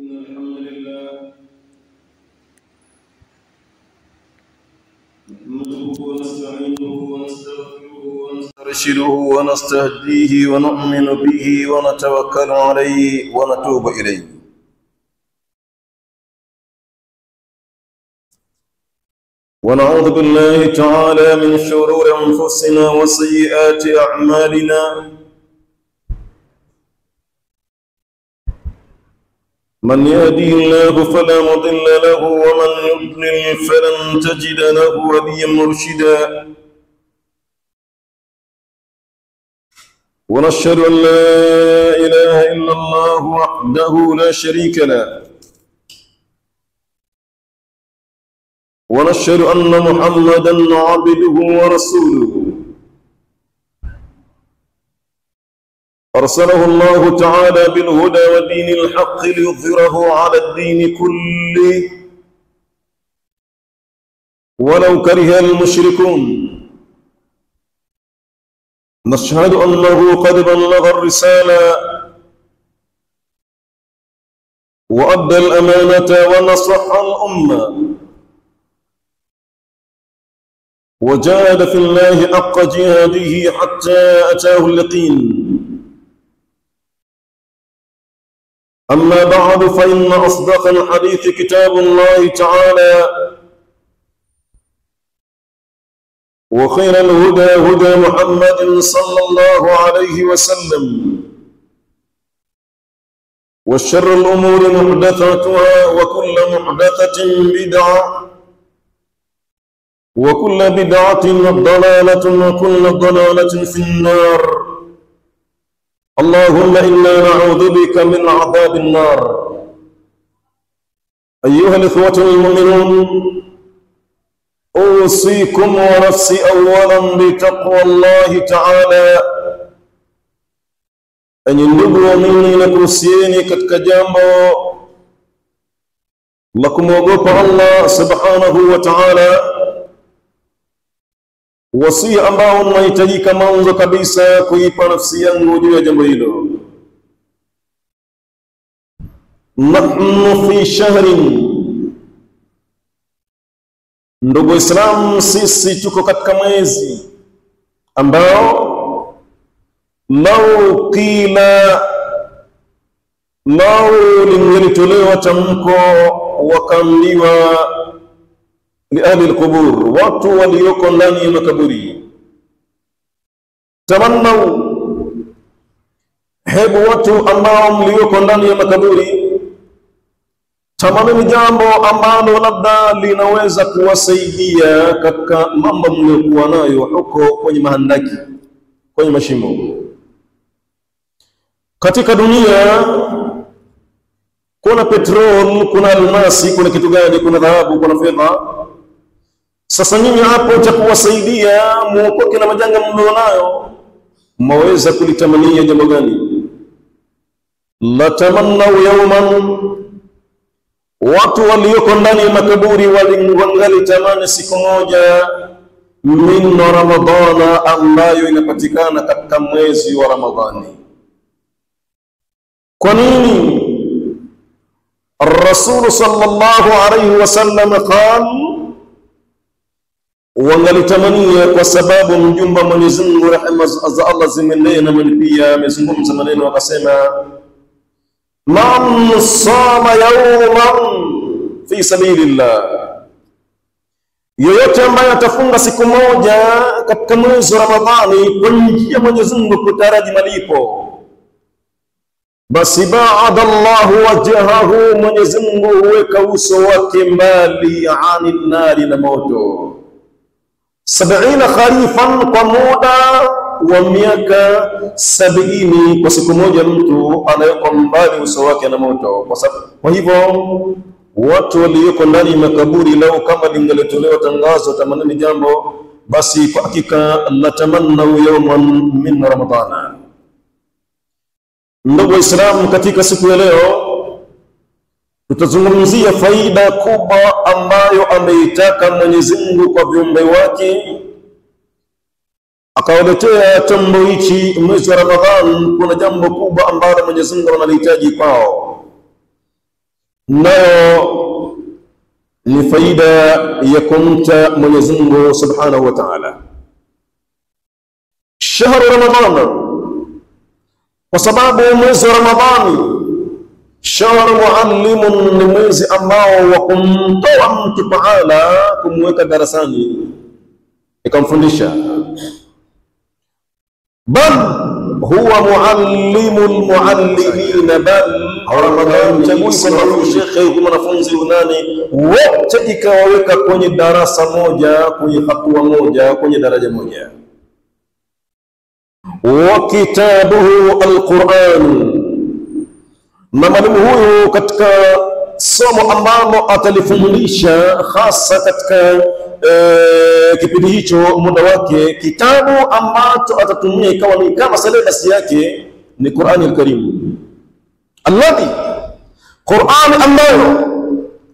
إن الحمد لله نحمده ونستعينه ونستغفره ونسترشده ونستهديه ونؤمن به ونتوكل عليه ونتوب إليه. ونعوذ بالله تعالى من شرور أنفسنا وسيئات أعمالنا، من يهديه الله فلا مضل له ومن يضلل فلن تجد له وليا مرشدا. ونشهد أن لا إله إلا الله وحده لا شريك له، ونشهد أن محمدا عبده ورسوله أرسله الله تعالى بالهدى ودين الحق ليظهره على الدين كله ولو كره المشركون. نشهد أنه قد بلغ الرسالة وأدى الأمانة ونصح الأمة وجاهد في الله حق جهاده حتى أتاه اليقين. أما بعد، فإن أصدق الحديث كتاب الله تعالى، وخير الهدى هدى محمد صلى الله عليه وسلم، وشر الأمور محدثاتها، وكل محدثة بدعة، وكل بدعة ضلالة، وكل ضلالة في النار. اللهم إنا نعوذ بك من عذاب النار. أيها الإخوة المؤمنون، أوصيكم ونفسي أولا بتقوى الله تعالى. Enyi ndugu waamini, nakuhusieni katika jambo la kumwogopa Allah subhanahu wa ta'ala, wasia ambao unahitajika mwanzo kabisa kuipa nafsi yangu juu ya jambo hilo. Nahnu fi shahrin, ndugu Islam, sisi tuko katika mwezi ambao lau lingelitolewa tamko wakaambiwa li ahli al-qubur, watu walioko ndani ya makaburi, tamannau, hebu watu ambao mlioko ndani ya makaburi, tamannuni jambo ambalo labda linaweza kuwasaidia katika mambo mliokuwa nayo huko kwenye mahandaki, kwenye mashimo. Katika dunia kuna petrol, kuna almasi, kuna kitu gani, kuna dhahabu, kuna fedha. Sasa nyinyi hapo cha kuwasaidia muokoke na majanga mlionayo, mwaweza kulitamania jambo gani? La tamannau yawman, watu walioko ndani ya makaburi walingali tamani siku moja min Ramadhana, ambayo inapatikana katika mwezi wa Ramadhani. Kwa nini? Rasul sallallahu alayhi wasallam qala, wangalitamania kwa sababu mjumba Mwenyezi Mungu rehema za Allah zimeenea na pia amezungumza maneno akasema, man sama yawman fi sabilillah, yoyote ambaye atafunga siku moja katika mwezi wa Ramadhani kwa njia ya Mwenyezi Mungu kutaraji malipo, basi baada Allahu wajhahu, Mwenyezi Mungu huweka uso wake mbali ani nari, na moto 70 kharifan, kwa muda wa miaka 70 kwa siku moja mtu anawekwa mbali uso wake na moto. Kwa hivyo watu walioko ndani ya makaburi, lau kama lingeletolewa tangazo tamanini jambo, basi kwa hakika la tamannau yawman min Ramadhana. Ndugu Waislamu, katika siku ya leo tutazungumzia faida kubwa ambayo ameitaka Mwenyezi Mungu kwa viumbe wake, akawaletea chombo hichi mwezi wa Ramadhan. Kuna jambo kubwa ambalo Mwenyezi Mungu analihitaji kwao. nayo ni faida ya kumcha Mwenyezi Mungu Subhanahu wa Ta'ala. Shahru Ramadhan, kwa sababu mwezi wa Ramadhani shahru muallimun, ni mwezi ambao wa kumtoa mtu pahala, kumweka darasani ikamfundisha. Bal huwa muallimul muallimin, bal Ramadhan chagui kwa shekhe huko mwanafunzi unani wote ikawaweka kwenye darasa moja, kwenye hatua moja, kwenye daraja moja. Wa kitabuhu alquran, na mwalimu huyu katika somo ambalo atalifundisha hasa katika kipindi hicho, muda wake, kitabu ambacho atatumia ikawa ni kama syllabus yake ni Qur'ani al-Karim, alladhi Qur'an ambayo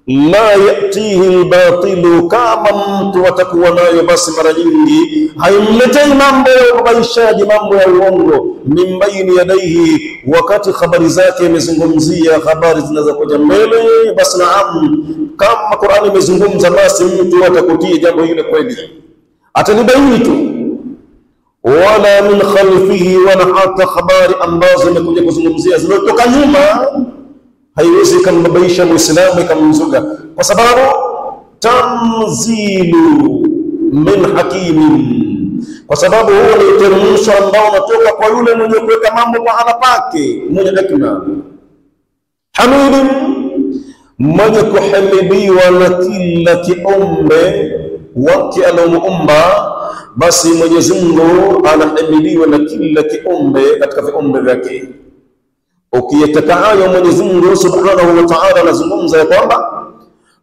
la yatihi al-batilu, kama mtu watakuwa nayo basi mara nyingi haimletei mambo ya ubaishaji, mambo ya uongo, min baini yadaihi, wakati habari zake imezungumzia habari zinazokuja mbele, basi naam, kama Qur'ani imezungumza basi mtu atakutia jambo hilo kweli, atalibaini tu. Wala min khalfihi, wala hata habari ambazo zimekuja kuzungumzia zilizotoka nyuma haiwezi kumbabaisha Muislamu ikamzuga, kwa sababu tanzilu min hakimin, kwa sababu huo ni uteremsho ambao unatoka kwa yule mwenye kuweka mambo pahala pake, mwenye hekima. Hamidin, mwenye kuhimidiwa na kila kiumbe wake alomuumba, basi Mwenyezi Mungu anahimidiwa na kila kiumbe katika viumbe vyake. Ukiyataka hayo Mwenyezi Mungu Subhanahu wa Ta'ala anazungumza ya kwamba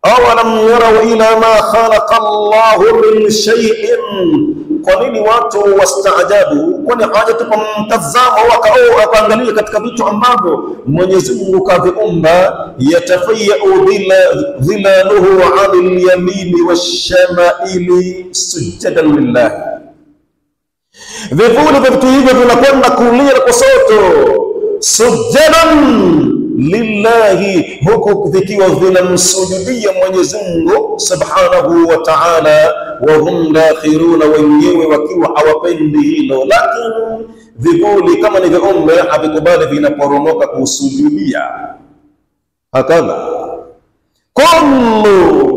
awalam yarau ila ma khalaqa Allahu min shay'in, kwa nini watu wastaajabu? Kwani haja tu kumtazama wakaangalia katika vitu ambavyo Mwenyezi Mungu kaviumba, yatafayyu dhilaluhu 'anil yamini wash-shama'ili sujadan lillah, vivuli vya vitu hivyo vinakwenda kulia na kushoto, sujadan lillahi, huku vikiwa vinamsujudia Mwenyezi Mungu Subhanahu wa Ta'ala, wa hum dakhiruna, wenyewe wakiwa hawapendi hilo. Lakini vivuli kama ni viumbe havikubali vinaporomoka kusujudia. Hakadha kullu,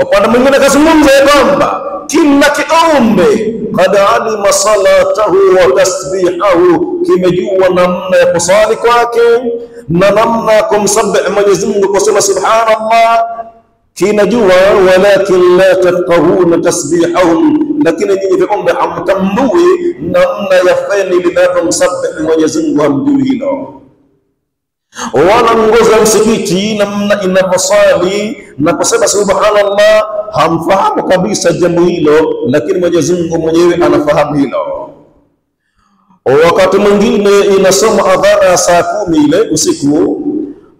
upande mwingine kazungumza ya kwamba kila kiumbe qad alima salatahu wa tasbihahu, kimejua namna ya kusali kwake na namna ya kumsabbih Mwenyezi Mungu kusema subhanallah, kinajua. Walakin la tafqahuna tasbihahum, lakini nyinyi viumbe hamtambui namna ya feni linavyomsabbih Mwenyezi Mungu, hamjui hilo. Wala ngoza msikiti namna inavyosali na kusema subhanallah, hamfahamu kabisa jambo hilo, lakini Mwenyezi Mungu mwenyewe anafahamu hilo. Wakati mwingine inasoma adhana saa 10 ile usiku,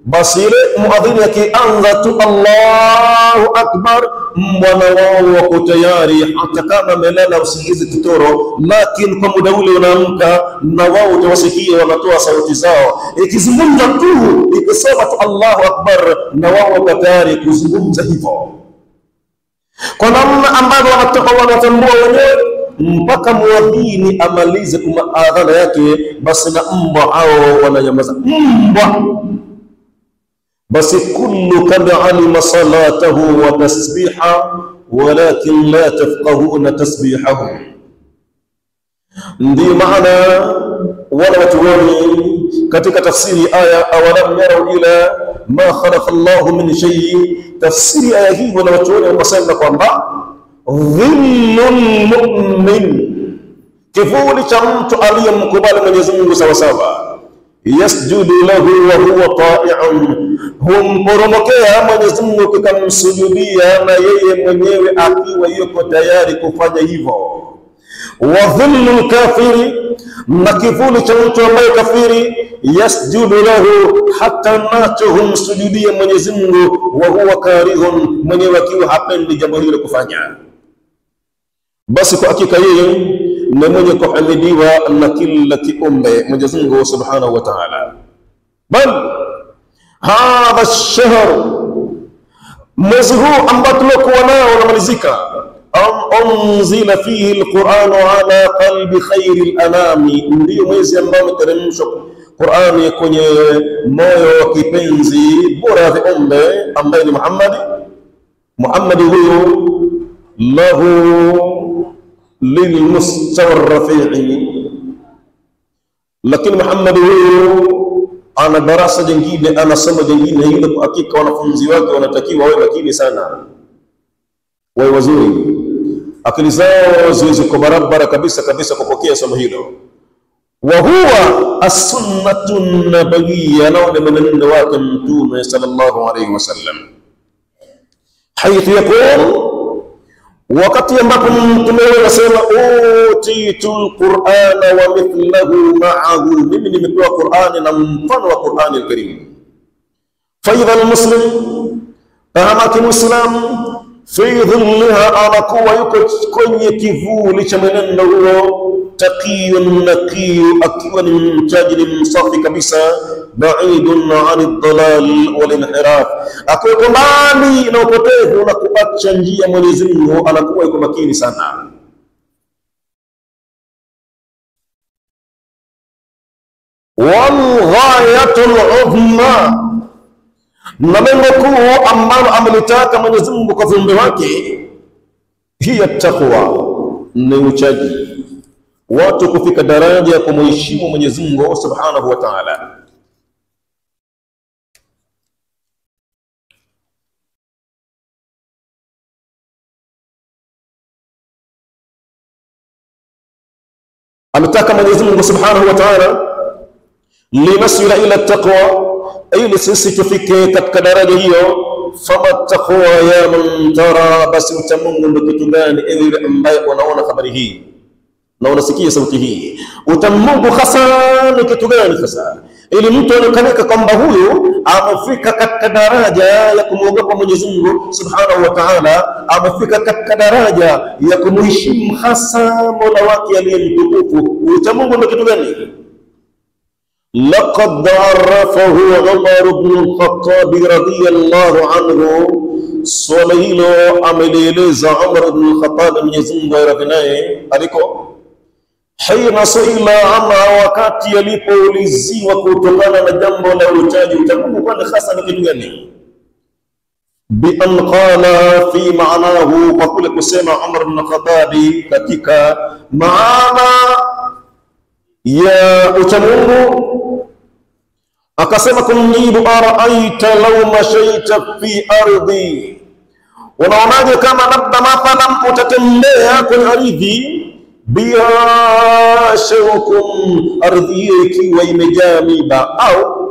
basi ile muadhini akianza tu Allahu Akbar, mbwana wao wako tayari, hata kama amelala usingizi totoro, lakini kwa muda ule unaamka na wao utawasikia wanatoa sauti zao, ikizungumza tu, ikisoma tu Allahu Akbar, na wao wako tayari kuzungumza hivyo, kwa namna ambavyo wanatambua wenyewe, mpaka muadhini amalize adhana yake, basi na mbwa hao wananyamaza. Mbwa basi kullu kad alima salatahu wa tasbiha walakin la tafqahuna tasbihahu. Ndiyo maana wala watuoni katika tafsiri aya awalam yarau ila ma khalaqa Allahu min shay'in, tafsiri aya hii wala watuoni wanasema kwamba dhillul mu'min, kivuli cha mtu aliyemkubali Mwenyezi Mungu sawa sawa, yasjudu lahu wa huwa ta'i'un, humporomokea Mwenyezi Mungu kikamsujudia na yeye mwenyewe akiwa yuko tayari kufanya hivyo. Wa dhillul kafiri, na kivuli cha mtu ambaye kafiri, yasjudu lahu, hata nacho humsujudia Mwenyezi Mungu, wa huwa karihun, mwenyewe akiwa hapendi jambo hilo kufanya. Basi kwa hakika yeye ni mwenye kuhimidiwa na kila kiumbe Mwenyezi Mungu Subhanahu wa Ta'ala. Bal hadha ash-shahr, mwezi huu ambao tulikuwa nao unamalizika, unzila fihi al-Qur'an ala qalbi khairi al-anami, ndio mwezi ambao umeteremshwa Qur'ani kwenye moyo wa kipenzi bora ya viumbe ambaye ni Muhammad huyu lahu lilmustawa rafi'i. Lakini Muhammad huyu ana darasa jingine, ana somo jingine. Hilo kwa hakika wanafunzi wake wanatakiwa wawe makini sana, wawe wazuri, akili zao ziweze kwa barabara kabisa kupokea somo hilo. Wa huwa as-sunnatu nabawiyya, na ule mwenendo wake Mtume sallallahu alayhi wasallam, haithu yaqul, wakati ambapo Mtume anasema utitul Qur'ana wa mithlahu ma'ahu, mimi nimepewa Qur'ani na mfano wa Qur'ani al-Karim. Fa idha al-muslim, tahamaki muslim fi dhilliha, anakuwa yuko kwenye kivuli cha mwenendo huo, taqiyun naqiyu, akiwa ni mchaji, ni msafi kabisa, ba'idun 'anid dalal wal inhiraf, akiwa mbali na upotevu na kuacha njia Mwenyezi Mungu, anakuwa yuko makini sana. Wal ghayatul uzma, na lengo kuu ambalo amelitaka Mwenyezi Mungu kwa viumbe wake, hiya taqwa, ni uchaji, watu kufika daraja ya kumheshimu Mwenyezi Mungu Subhanahu wa Ta'ala. Ametaka Mwenyezi Mungu Subhanahu wa Ta'ala linasila ila taqwa, ili sisi tufike katika daraja hiyo. Fama taqwa ya man tara, basi utamungu ndio kitu gani ewe ambaye unaona habari hii na unasikia sauti hii? Utamungu hasa ni kitu gani hasa, ili mtu anakaneka kwamba huyu amefika katika daraja ya kumwogopa Mwenyezi Mungu Subhanahu wa Ta'ala, amefika katika daraja ya kumheshimu hasa Mola wake aliyemtukufu. Utamungu ndio kitu gani? Laqad arafahu Umar ibn al-Khattab radiyallahu anhu, swala hilo amelieleza Umar ibn al-Khattab, Mwenyezi Mungu aradhi naye, aliko hina suila ama, wakati alipouliziwa kutokana na jambo la uchaji utamungu, kwani hasa ni kitu gani? Bi an qala fi ma'nahu, kwa kule kusema Umar ibn al-Khattab katika maana ya uchamungu, akasema kumjibu, araaita law mashaita fi ardi, unaonaje kama labda mathalan utatembea kwenye ardhi, biha shawkum, ardhi hiyo ikiwa imejaa miba, au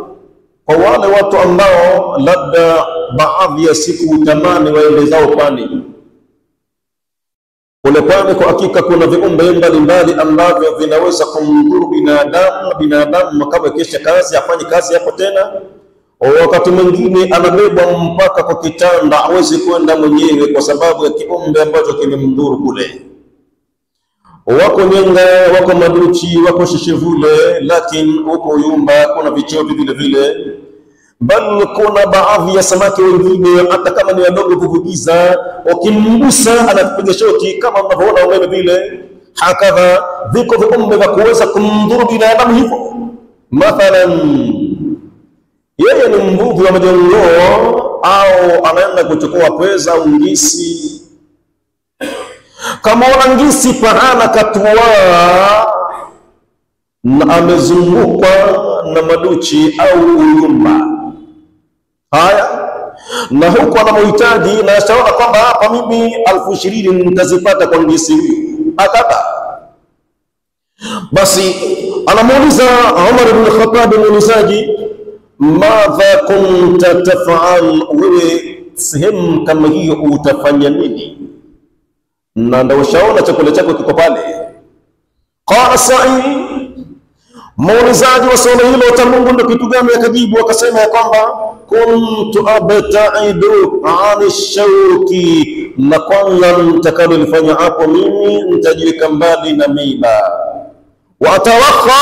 kwa wale watu ambao labda baadhi ya siku utamani waende zao pwani. Kule pwani kwa hakika kuna viumbe mbalimbali ambavyo vinaweza kumdhuru binadamu kama kesha kazi afanye kazi hapo tena. Wakati mwingine anabebwa mpaka kwa kitanda, hawezi kwenda mwenyewe kwa sababu ya kiumbe ambacho kimemdhuru kule. Wako nyenga, wako maduchi, wako shishivule, lakini huko yumba kuna vichovi vile vile. Bali kuna baadhi ya samaki wengine hata kama ni wadogo kuvugiza, ukimgusa anakupiga shoti kama unavyoona wewe vile. Hakadha viko viumbe vya kuweza kumdhuru binadamu hivyo. Mathalan, yeye ni mvuvi wa majongoo, au anaenda kuchukua pweza au ngisi. Kama una ngisi pahala katua na amezungukwa na maduchi au uyumba, haya, na huko anamhitaji na ashaona kwamba hapa mimi 20,000 nitazipata kwa ngisi huyu, akata, basi anamuuliza Umar ibn Khattab, muulizaji, madha kunta taf'al, wewe sehemu kama hiyo utafanya nini? Na ndio ushaona chakula chako kiko pale. Qala sa'il, muulizaji wa swali hilo utamungu ndio kitu gani? Akajibu akasema ya kwamba kuntu abta'idu 'ani shauki, na kwanza nitakalolifanya hapo mimi nitajiweka mbali na miba. Wa atawakha,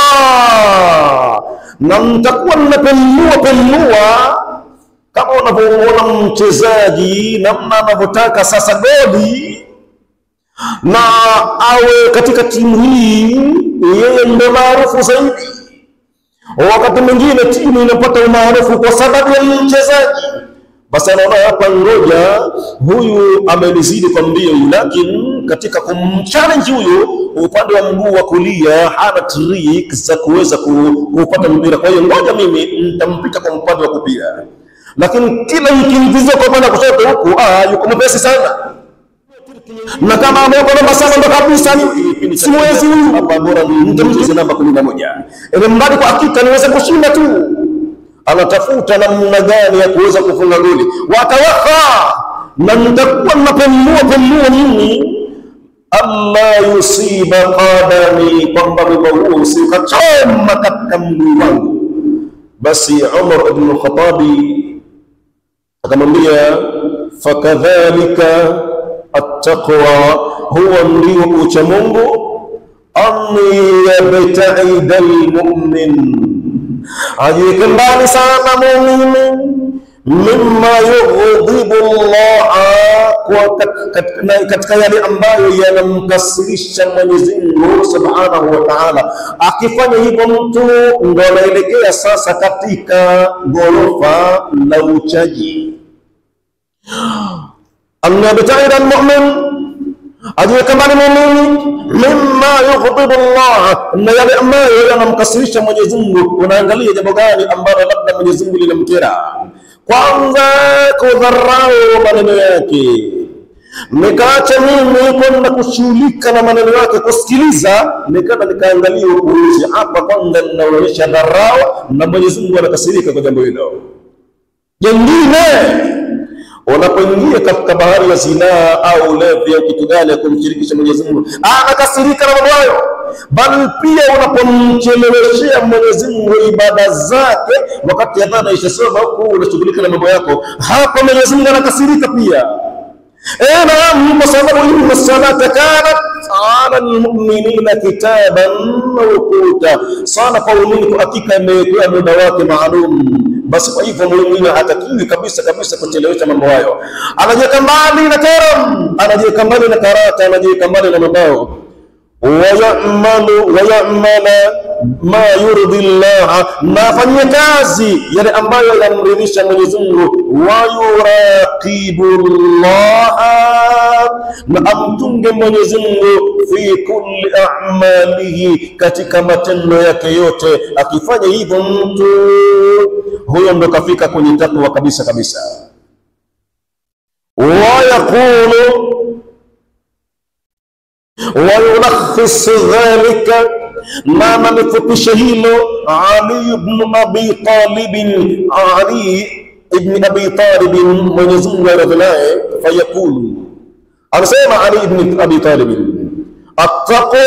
na nitakuwa ninapelua Kama unavyoona mchezaji namna anavyotaka sasa goli na awe katika timu hii, yeye ndio maarufu zaidi. Wakati mwingine timu inapata umaarufu kwa sababu ya mchezaji, basi anaona hapa, ngoja huyu amenizidi kwa mbio, lakini katika kumchallenge huyu upande wa mguu wa kulia hana trick za kuweza kupata mpira, kwa hiyo ngoja mimi nitampita kwa upande wa kupiga. Lakini kila ikimvizia kwa upande wa kushoto huku, yuko mwepesi sana, na kama ameweka namba 7 ndo kabisa ni siwezi huyu hapa, bora nitamchezea namba 11 ili mradi kwa hakika niweze kushinda tu. Anatafuta namna gani ya kuweza kufunga goli. Watawaka na nitakuwa napemua mimi Allah yusiba qadami, kwamba mguu huo usikachoma katika mguu wangu. Basi Umar ibn Khattab akamwambia, fakadhalika at-taqwa, huwa ndio ucha Mungu, an yabta'ida al-mu'min, ajiweke mbali sana muumini, mimma yughdhibu Allah, katika yale ambayo yanamkasirisha Mwenyezi Mungu Subhanahu wa Ta'ala. Akifanya hivyo mtu ndo anaelekea sasa katika ghorofa la uchaji. An yabta'ida al-mu'min, ajiweke mbali muumini, mimma yughdhibu Allah, na yale ambayo yanamkasirisha Mwenyezi Mungu. Unaangalia jambo gani ambalo labda Mwenyezi Mungu linamkera? Kwanza kudharau maneno yake. Nikaacha mimi kwenda kushughulika na maneno yake, kusikiliza, nikaangalia upuuzi. Hapa kwanza ninaonyesha dharau na Mwenyezi Mungu anakasirika kwa jambo hilo. Jingine, unapoingia katika bahari ya zina au ulevi au kitu gani ya kumshirikisha Mwenyezi Mungu, anakasirika na mambo hayo. Bali pia unapomcheleweshea Mwenyezi Mungu ibada zake, wakati adhana ishasoma huko unashughulika na mambo yako, hapa Mwenyezi Mungu anakasirika pia. Naam, kwa sababu inna salata kanat ala almu'minina kitaban mawquta, sala kwa muumini kwa hakika imewekewa muda wake maalum. Basi kwa hivyo muumini hatakiwi kabisa kuchelewesha mambo hayo. Anajiweka mbali na karam, anajiweka mbali na karata, anajiweka mbali na mabao. Wayamala ma yurdi Allah, na fanya kazi yale ambayo yanamridhisha Mwenyezi Mungu. Wayuraqibu Allah, na amtunge Mwenyezi Mungu fi kulli a'malihi, katika matendo yake yote. Akifanya hivyo mtu huyo ndo kafika kwenye takwa kabisa. Wayaqulu ويلخص ذلك ما نفتش هيلو علي بن أبي طالب من يزنغ رضلائه فيقول، أرسيما علي بن أبي طالب، التقوى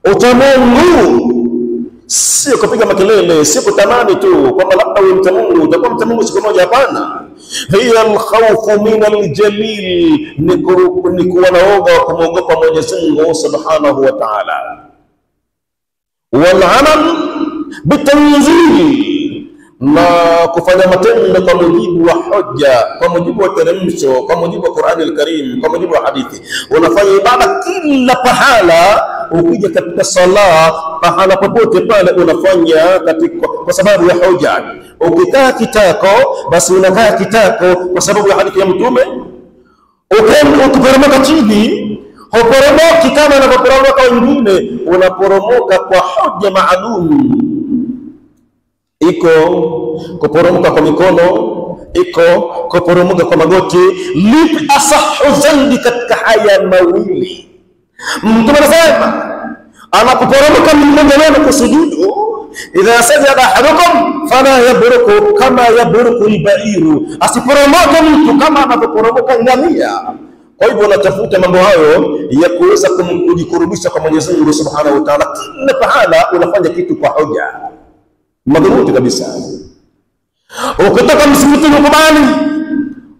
utamungu, sio kupiga makelele, sio kutamani tu kwamba labda wewe mtamungu utakuwa mtamungu siku moja. Hapana, hiya alkhawfu min aljalil, ni kuwa na woga wa kumwogopa Mwenyezi Mungu Subhanahu wa Ta'ala. Wal amal bitanzil, na kufanya matendo kwa mujibu wa hoja, kwa mujibu wa teremsho, kwa mujibu wa Qur'an al-Karim, kwa mujibu wa hadithi. Unafanya ibada kila pahala. Ukija katika sala, pahala popote pale unafanya katika kwa sababu ya hoja. Ukikaa kitako, basi unakaa kitako kwa sababu ya hadithi ya Mtume. Ukiporomoka chini, huporomoki kama anapoporomoka wengine, unaporomoka kwa hoja maalum. Iko kuporomoka kwa mikono, iko kuporomoka kwa magoti. Lipi asahu zaidi katika haya mawili? Mtume anasema anapoporomoka mmoja wenu kusujudu, idha sajada ahadukum fala yabruku kama yabruku al-ba'iru, asiporomoke mtu kama anapoporomoka ngamia. Kwa hivyo unatafuta mambo hayo ya kuweza kujikurubisha kwa Mwenyezi Mungu Subhanahu wa Ta'ala. Kila pahala unafanya kitu kwa hoja madhubuti kabisa. Ukitoka msikitini ukubali,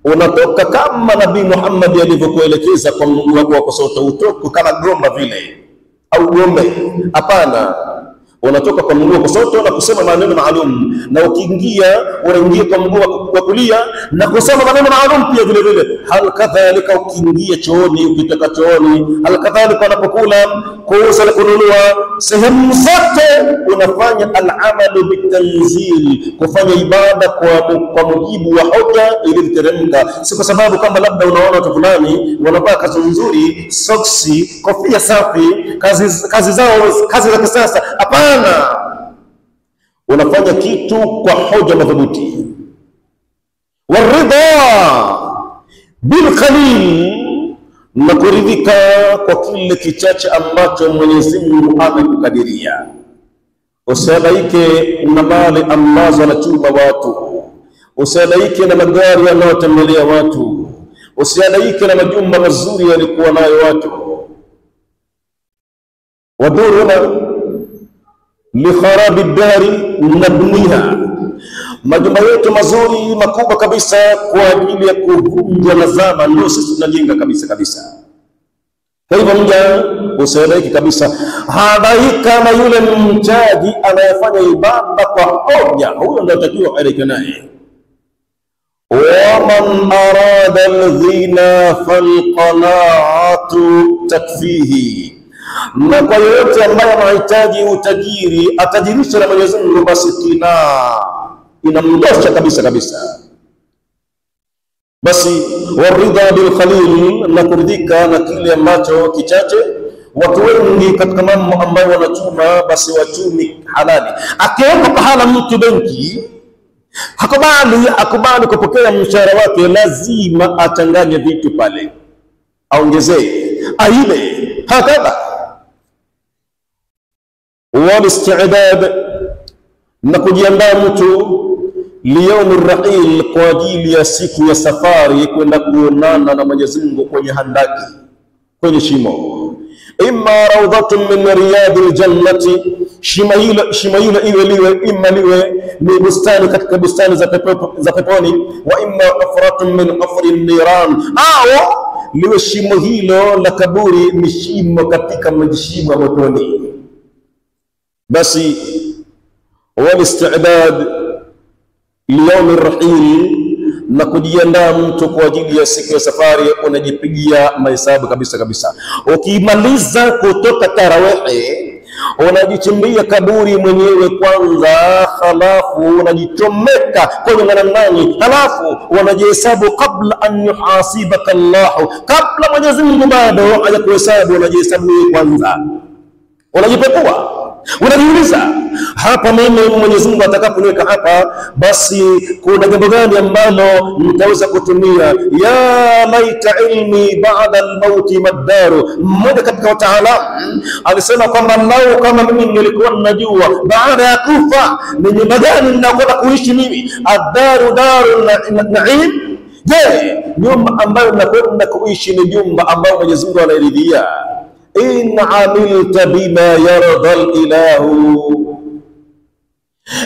unatoka kama Nabii Muhammad alivyokuelekeza kwa mguu wako wa kushoto, utoke kama gomba vile au gombe. Hapana, unatoka kwa mguu wa kushoto na kusema maneno maalum, na ukiingia unaingia kwa mguu wa kulia na kusema maneno maalum pia vile vile. Hal kadhalika ukiingia chooni, ukitaka chooni, hal kadhalika unapokula, kuuza na kununua, sehemu zote unafanya al-amalu bitanzil, kufanya ibada kwa mujibu wa hoja iliteremka. Si kwa sababu kama labda unaona watu fulani wanavaa kazi nzuri, soksi, kofia safi, kazi za kisasa. Hapana, unafanya kitu kwa hoja madhubuti. Waridha bil qalil, na kuridhika kwa kile kichache ambacho Mwenyezi Mungu amekukadiria. Usihangaike na mali ambazo anachuma watu, usihangaike na magari yanayotembelea watu, usihangaike na majumba mazuri yalikuwa nayo watu. Waduruna likharabi dari nabniha, majumba yetu mazuri makubwa kabisa kwa ajili ya kuvunjwa na zama ndio sisi tunajenga kabisa. Kwa hivyo mja usihangaike kabisa, hangaika na yule mchaji anayefanya ibada kwa hoja, huyo ndio atakiwa uhangaike naye. Waman arada al-ghina falqanaatu takfihi, na kwa yote ambaye anahitaji utajiri, atajirisha na Mwenyezi Mungu, basi inamdosha kabisa. Basi waridha bil khalil, na kuridhika na kile ambacho kichache. Watu wengi katika mambo ambayo wanachuma, basi wachumi halali. Akiweka pahala mtu benki, hakubali kupokea mshahara wake, lazima achanganye vitu pale, aongezee, aile, hakadha. Wal-isti'dad, na kujiandaa mtu liyaumi rahil, kwa ajili ya siku ya safari kwenda kuonana na Mwenyezi Mungu kwenye handaki, kwenye shimo. Imma rawdatun min riyadil jannati, shimo hilo imma liwe ni bustani katika bustani za peponi, wa imma hufratun min hufri niran, au liwe shimo hilo la kaburi ni shimo katika majishimo ya motoni. Basi wal-isti'dad liyaumi rahil, na kujiandaa mtu kwa ajili ya siku ya safari, unajipigia mahesabu kabisa. Ukimaliza kutoka tarawehe, unajichimbia kaburi mwenyewe kwanza, halafu unajichomeka kwenye ng'anang'ani, halafu unajihesabu kabla an yuhasibaka Allah, kabla Mwenyezi Mungu bado hajakuhesabu, unajihesabu kwanza, unajipekua, unajiuliza, hapa mimi Mwenyezi Mungu atakaponiweka hapa, basi kuna jambo gani ambalo nitaweza kutumia? Ya laita ilmi ba'da al-mauti maddaru. Mmoja katika wataalamu alisema kwamba lau kama mimi nilikuwa ninajua baada ya kufa ni nyumba gani ninakwenda kuishi mimi, ad-daru daru na'im, je, nyumba ambayo ninakwenda kuishi ni nyumba ambayo Mwenyezi Mungu anairidhia? In amilta bima yarda al-ilahu,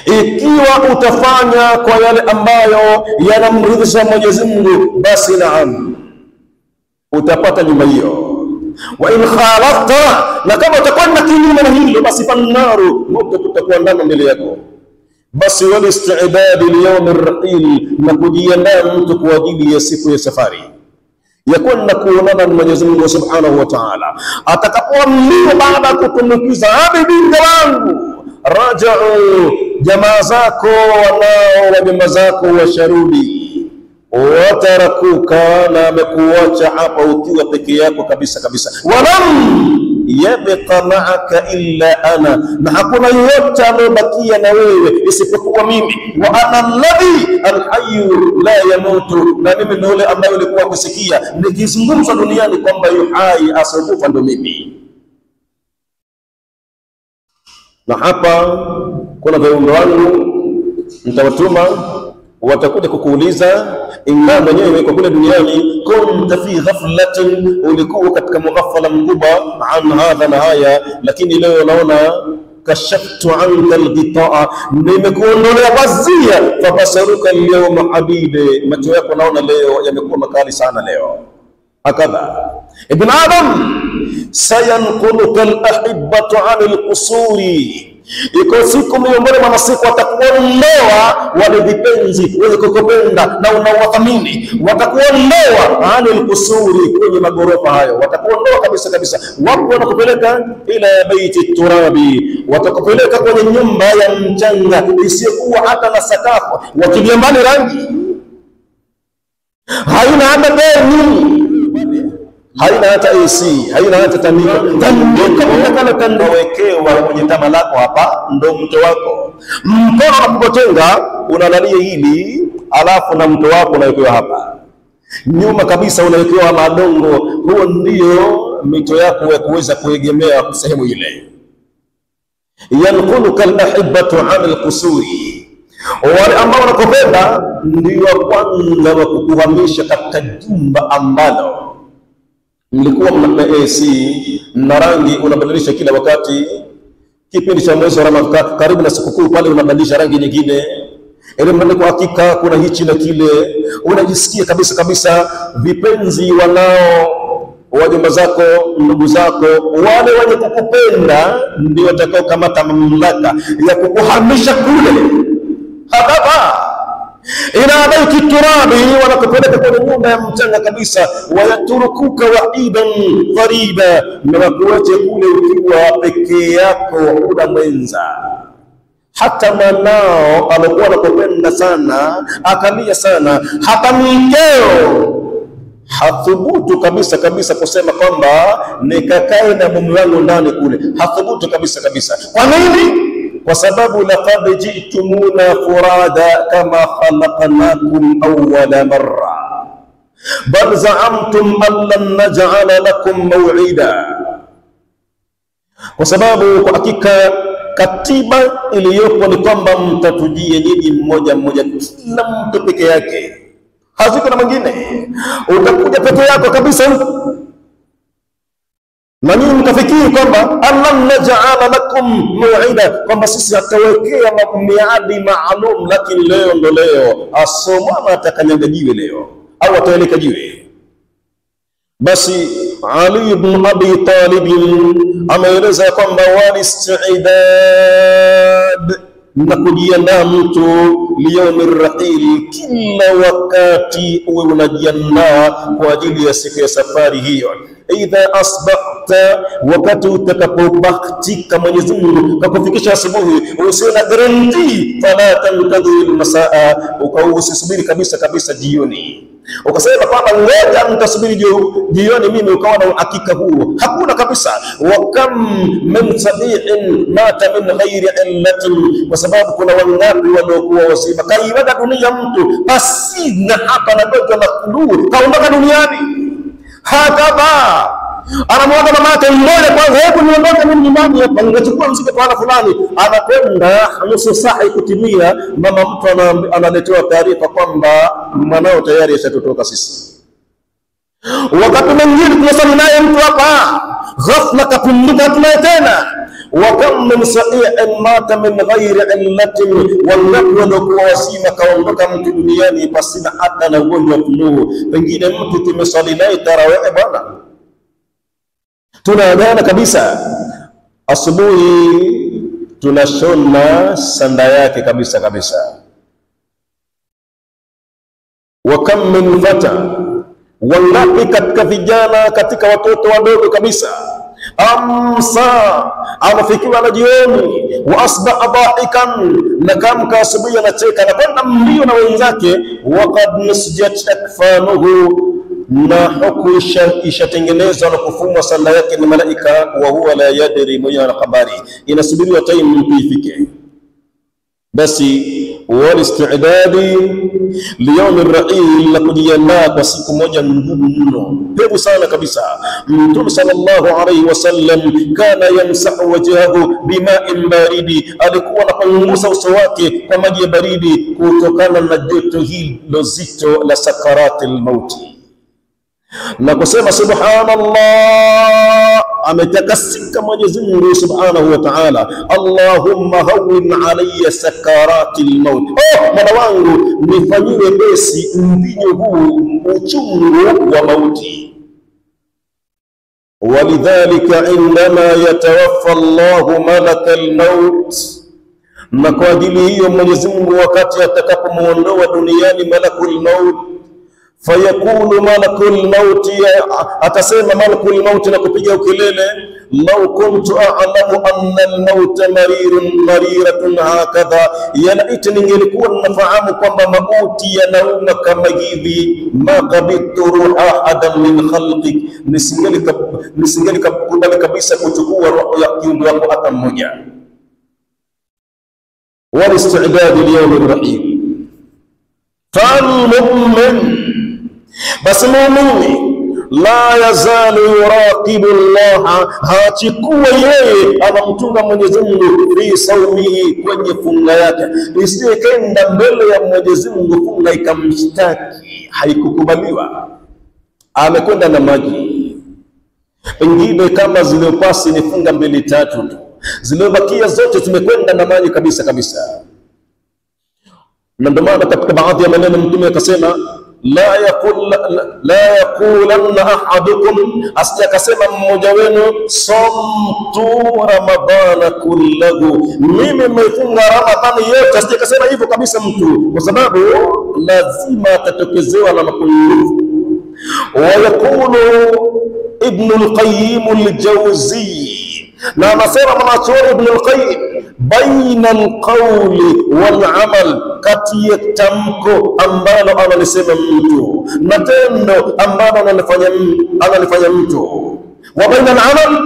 ikiwa utafanya kwa yale ambayo yanamridhisha Mwenyezi Mungu, basi naam, utapata nyumba hiyo. Wa in khalafta, na kama utakwenda kinyume na hilo, basi fannaru, moto utakuwa ndani mbele yako. Basi wal-isti'dad liyawm ar-rahil, na kujiandaa mtu kwa ajili ya siku ya safari ya kwenda kuonana na Mwenyezi Mungu Subhanahu wa Ta'ala. Atakapoamliwa baada ya kutumikiza, binti wangu, raja'u, jamaa zako wanao wa jamaa zako washarudi, watarakuka, na amekuacha hapa ukiwa peke yako kabisa. Walam yabqa ma'aka illa ana, na hakuna yote anayobakia na wewe isipokuwa mimi. Wa ana alladhi alhayyu la yamutu, na mimi ndio yule ambaye ulikuwa kusikia nikizungumza duniani kwamba yu hai asiokufa, ndo mimi. Na hapa kuna viumbe wangu nitawatuma, watakuja kukuuliza, ingawa mwenyewe kwa kule duniani kunta fi ghaflatin, ulikuwa katika mughafala mkubwa an hadha na haya, lakini leo naona kashaftu anka alghitaa, nimekuondolea pazia, fabasaruka alyawma habide, macho yako naona leo yamekuwa makali sana leo. Hakadha ibn Adam sayanquluka alahibbatu an alqusuri, Iko siku miongoni mwa masiku watakuondoa wale vipenzi wenye kukupenda na unaowathamini, watakuondoa anil kusuri, kwenye magorofa hayo, watakuondoa kabisa kabisa. Wapo wanakupeleka ila baiti turabi, watakupeleka kwenye nyumba ya mchanga isiyokuwa hata na sakafu, wakilia mbali rangi, haina hata deni, haina hata AC, haina hata tandiko. Tandiko unakala tandowekewa kwenye tama lako, hapa ndo mto wako. Mkono unapotenga unalalia hili, alafu na mto wako unawekewa hapa. Nyuma kabisa unawekewa madongo, huo ndio mito yako ya kuweza kuegemea sehemu ile. Yanquluka al-ahibatu 'ala al-qusuri, wale ambao wanakupenda ndio kwanza wa kukuhamisha katika jumba ambalo mlikuwa mna AC na rangi unabadilisha kila wakati. Kipindi cha mwezi wa Ramadhani karibu na sikukuu pale unabadilisha rangi nyingine, ile mradi kwa hakika kuna hichi na kile, unajisikia kabisa kabisa. Vipenzi wanao wajomba zako, ndugu zako, wale wenye kukupenda ndio watakao kamata mamlaka ya kukuhamisha kule hapa ila baiti turabi, wanakupeleka kwenye nyumba ya mchanga kabisa. Wayaturukuka wahidan ghariba, na wakuache kule ukiwa peke yako, una mwenza. Hata mwanao alikuwa anakupenda sana, akalia sana, hata mkeo hathubutu kabisa kabisa kusema kwamba nikakae na mume wangu ndani kule, hathubutu kabisa kabisa. Kwa nini? Kwa sababu laqad ji'tumuna furada kama khalaqnakum awwala marra bal za'amtum an lan naj'ala lakum maw'ida. Kwa sababu kwa hakika katiba iliyopo ni kwamba mtatujie nyinyi mmoja mmoja, kila mtu peke yake, haziko na mwingine. Utakuja peke yako kabisa, na nyinyi mkafikiri kwamba Allah naj'ala lakum maw'ida, kwamba sisi atawekea miadi maalum, lakini leo ndo leo asomwa atakanyaga jiwe leo au ataeleka jiwe. Basi Ali ibn Abi Talib ameeleza kwamba walisti'dad, na kujiandaa mtu liyaumi rahil, kila wakati uwe unajiandaa kwa ajili ya siku ya safari hiyo. Idha asbahta, wakati utakapobahatika Mwenyezi Mungu kakufikisha asubuhi, usiwe na guarantee, fala tantadhir masaa, usisubiri kabisa kabisa jioni ukasema kwamba ngoja mtasubiri jioni mimi, ukawa na hakika huo hakuna kabisa. Wa kam min sabi'in mata min ghairi illatin, kwa sababu kuna wangapi waliokuwa wazima kaiwaga dunia mtu basi na hapa na dogo la kulu kaondoka duniani. Hakaba anamwaga mama yake mmoja, kwanza hebu niondoke mimi nyumbani hapa, ningechukua mzigo kwa fulani. Anakwenda nusu saa kutimia, mama mtu analetewa taarifa kwamba mwanao tayari ashatotoka sisi. Wakati mwingine tunasali naye mtu hapa, ghafla kapinduka tunaye tena. Wa kam min sa'i'in mata min ghairi illatin, wangapi waliokuwa wazima kaondoka mtu duniani pasina hata na ugonjwa wa flu. Pengine mtu tumesali naye tarawih bwana, tunaagana kabisa, asubuhi tunashona sanda yake kabisa kabisa. Wa kam min fata, wangapi katika vijana, katika watoto wadogo kabisa, amsa anafikiwa na jioni, wa asbaha dhahikan, na kamka asubuhi anacheka na kwenda mbio na wenzake. Waqad nusjat akfanuhu, na huku ishatengenezwa na kufumwa sanda yake ni malaika. Wa huwa la yadri, mwenye ana habari, inasubiriwa time mtu ifike. Basi walisti'dadi liyaumi ar-rahil, la kujiandaa kwa siku moja ngumu mno, pevu sana kabisa. Mtume sallallahu alayhi wasallam kana yamsahu wajhahu bima'in baridi, alikuwa anapangusa uso wake kwa maji ya baridi kutokana na joto hilo zito la sakaratil mauti, na kusema subhanallah, ametakasika Mwenyezi Mungu subhanahu wa ta'ala. Allahumma hawwin alayya sakaratil maut, Mola wangu nifanyie besi mvinyo huu uchungu wa mauti. walidhalika indama yatawaffa Allahu malakal maut, na kwa ajili hiyo Mwenyezi Mungu wakati atakapomuondoa duniani malakul maut, fayakulu malakul maut, atasema malakul maut na kupiga ukelele, law kuntu a'lamu anna al-maut mariratun hakadha, yalaiti ningelikuwa ninafahamu kwamba mauti yanauma kama hivi, ma qabidtu ruha ahadan min khalqik, nisingelikubali kabisa kuchukua roho ya kiumbe wako hata mmoja. wal istidad liyawm rahim. Falmu'min, basi muumini la yazalu yuraqibu Allah, hachikuwa yeye anamtunga Mwenyezi Mungu fi saumihi, kwenye funga yake. Isikenda mbele ya Mwenyezi Mungu funga ikamshtaki, haikukubaliwa. Amekwenda na maji, pengine kama zilizopasi ni funga 2-3 tu, zilizobakia zote zimekwenda na maji kabisa kabisa. Na ndio maana katika baadhi ya maneno Mtume akasema la yaqulanna ahadukum, asiyakasema mmoja wenu, somtu ramadhana kullahu, mimi nimefunga Ramadhani yote. Asiyakasema hivyo kabisa mtu, kwa sababu lazima atatokezewa na mapungufu. Wa yaqulu Ibn al-Qayyim al-Jawzi, na anasema mwanachuoni Ibn al-Qayyim, baina al-qawli wal-amal, kati ya tamko ambalo analisema mtu na tendo ambalo analifanya mtu, wa baina al-amal,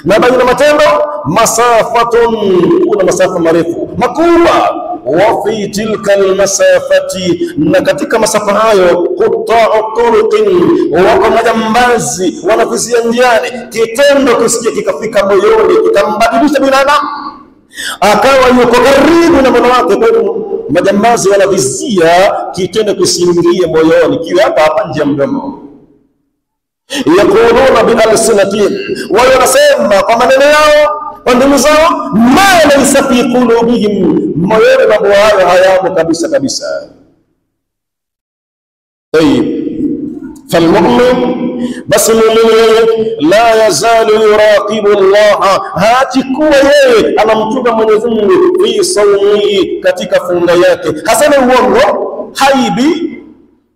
na baina matendo, masafatun, kuna masafa marefu makubwa. Wa fi tilka almasafati, na katika masafa hayo, quta'u turuqin, wako majambazi wanavizia njiani, kitendo kisije kikafika moyoni kikambadilisha binadamu akawa yuko karibu na moyo wake. Kwa hiyo majambazi wanavizia kitendo kisiingie moyoni, kiwe hapa nje ya mdomo. Yaquluna bi alsinatihim, wao wanasema kwa maneno yao, kwa ndimi zao, ma laysa fi qulubihim, moyoni mambo hayo hayamo kabisa kabisa. Falmu'min, basi muumini la yazalu yuraqibu Allah, hachikuwa yeye anamchunga Mwenyezi Mungu fi sawmihi, katika funga yake. Hasana uongo, haibi,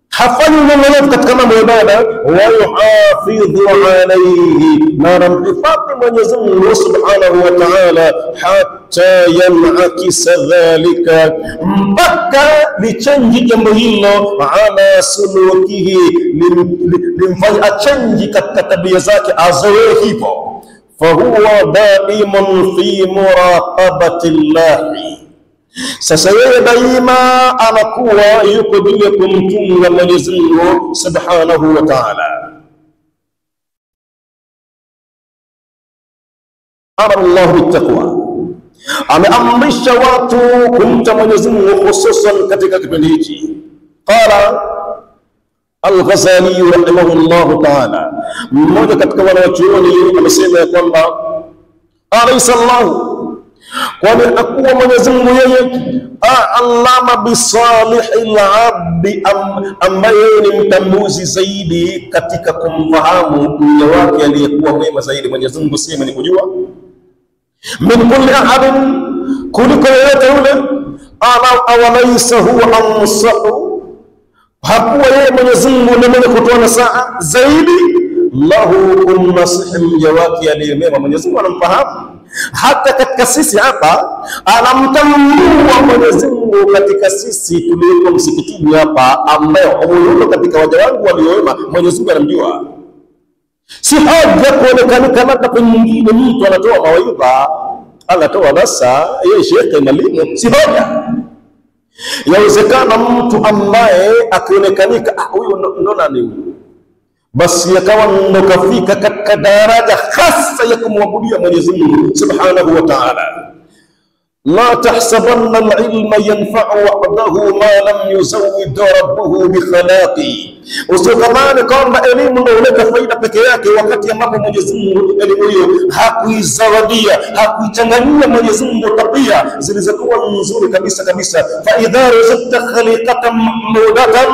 hafanyi uongo katika mambo ya ibada. Wa yuhafidhu alayhi, na anamhifadhi Mwenyezi Mungu subhanahu wa ta'ala, hatta yanakisa dhalika, mpaka lichanji jambo hilo, ala sulukihi, limfanya achanji katika tabia zake, azoe hivyo. Fahuwa daimun fi muraqabati llahi, sasa yeye daima anakuwa yuko juu ya kumchunga Mwenyezi Mungu subhanahu wa ta'ala. Amara Allah bittaqwa, ameamrisha watu kumcha Mwenyezi Mungu, hususan katika kipindi hichi. Qala Al-Ghazali rahimahullah ta'ala, mmoja katika wanawachuoni amesema ya kwamba alaysa Allah, kwani akuwa Mwenyezi Mungu yeye a'lama bisalihil abdi, ambaye ni mtambuzi zaidi katika kumfahamu mja wake aliyekuwa mwema zaidi. Mwenyezi Mungu sema ni kujua min kulli ahadin, kuliko yote yule. Awalaysa huwa ansahu, hakuwa yeye Mwenyezi Mungu ndiye mwenye kutoa nasaha zaidi, lahu kumnasihi mja wake aliyemema. Mwenyezi Mungu anamfahamu hata katika sisi hapa, anamtambua Mwenyezi Mungu katika sisi tulioko msikitini hapa, ambaye huyo katika waja wangu waliowema, Mwenyezi Mungu anamjua. Si haja kuonekana kama pengine mtu anatoa mawaidha, anatoa darasa, yeye shekhe mwalimu, si haja. Yawezekana mtu ambaye akionekanika huyo ndo nani huyo, basi yakawa ndo kafika katika daraja hasa ya kumwabudia Mwenyezi Mungu subhanahu wa ta'ala. La tahsabanna al-ilma yanfa'u wahdahu ma lam yuzawwid rabbuhu bi khalaqi, usikamane kwamba elimu ndio huleta faida peke yake, wakati ambapo Mwenyezi Mungu elimu hiyo hakuizawadia, hakuichanganyia Mwenyezi Mungu tabia zilizokuwa nzuri kabisa kabisa. Fa idha razaqta khaliqatan mahmudatan,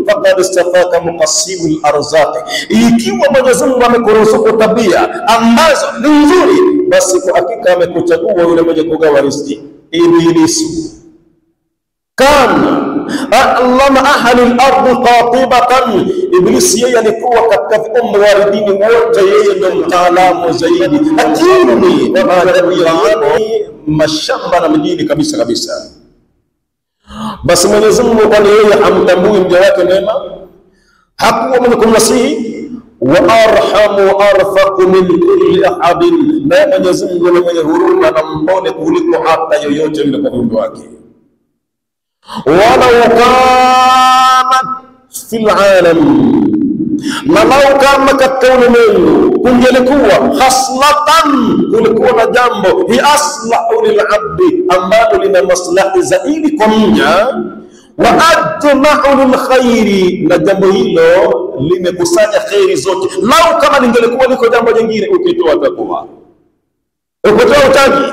faqad istafaka muqassimul arzaq. Ikiwa Mwenyezi Mungu amekuruzuku tabia ambazo ni nzuri, basi kwa hakika amekuchagua yule mwenye kugawa riziki. Ibilisi kana allama ahli al-ardh qatibatan, Ibilisi yeye alikuwa katika viumbe wa ardhini wote, yeye ndio mtaalamu zaidi, lakini mashamba na mjini kabisa kabisa. Basi Mwenyezi Mungu kwani yeye hamtambui mja wake mema? Hakuwa mwenye kumnasihi? Wa arhamu arfaqu min kulli ahadin, na Mwenyezi Mungu ni mwenye huruma na mpole kuliko hata yoyote yule kwa viumbe wake. Walau kanat fil alam, na lau kama katika ulimwengu kungelikuwa haslatan, kulikuwa na jambo hi aslahu lilabdi, ambalo lina maslahi zaidi kwa mja, wa ajma'u lilkhairi, na jambo hilo limekusanya khairi zote. Lau kama lingelikuwa liko jambo jingine, ukitoa takwa, ukitoa utaji,